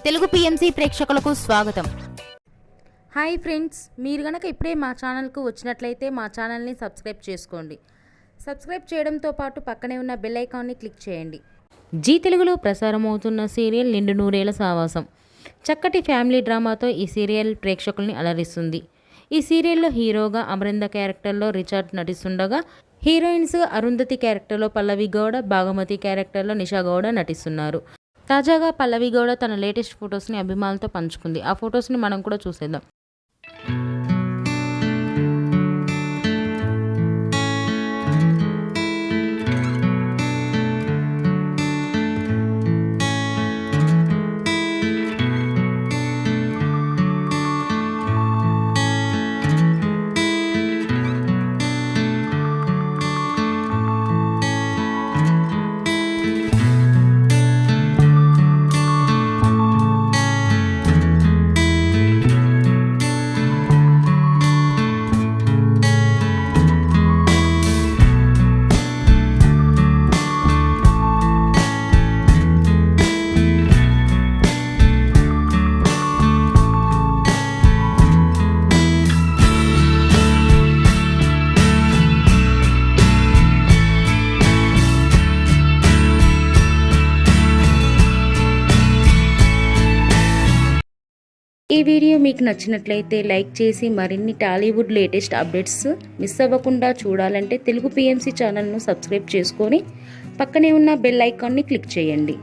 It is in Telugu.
తెలుగు పిఎంసి ప్రేక్షకులకు స్వాగతం. హాయ్ ఫ్రెండ్స్, మీరు గనక ఇప్పుడే మా ఛానల్కు వచ్చినట్లయితే మా ఛానల్ని సబ్స్క్రైబ్ చేసుకోండి. సబ్స్క్రైబ్ చేయడంతో పాటు పక్కనే ఉన్న బెల్ ఐకాన్ని క్లిక్ చేయండి. జీ తెలుగులో ప్రసారమవుతున్న సీరియల్ నిండు నూరేళ్ల సావాసం. చక్కటి ఫ్యామిలీ డ్రామాతో ఈ సీరియల్ ప్రేక్షకుల్ని అలరిస్తుంది. ఈ సీరియల్లో హీరోగా అమరింద క్యారెక్టర్లో రిచర్డ్ నటిస్తుండగా, హీరోయిన్స్గా అరుంధతి క్యారెక్టర్లో పల్లవి గౌడ, భాగమతి క్యారెక్టర్లో నిషా గౌడ నటిస్తున్నారు. తాజాగా పల్లవి గౌడ తన లేటెస్ట్ ఫొటోస్ని అభిమానులతో పంచుకుంది. ఆ ఫొటోస్ని మనం కూడా చూసేద్దాం. ఈ వీడియో మీకు నచ్చినట్లయితే లైక్ చేసి మరిన్ని టాలీవుడ్ లేటెస్ట్ అప్డేట్స్ మిస్ అవ్వకుండా చూడాలంటే తెలుగు పిఎంసి ఛానల్ను సబ్స్క్రైబ్ చేసుకొని పక్కనే ఉన్న బెల్ ఐకాన్ని క్లిక్ చేయండి.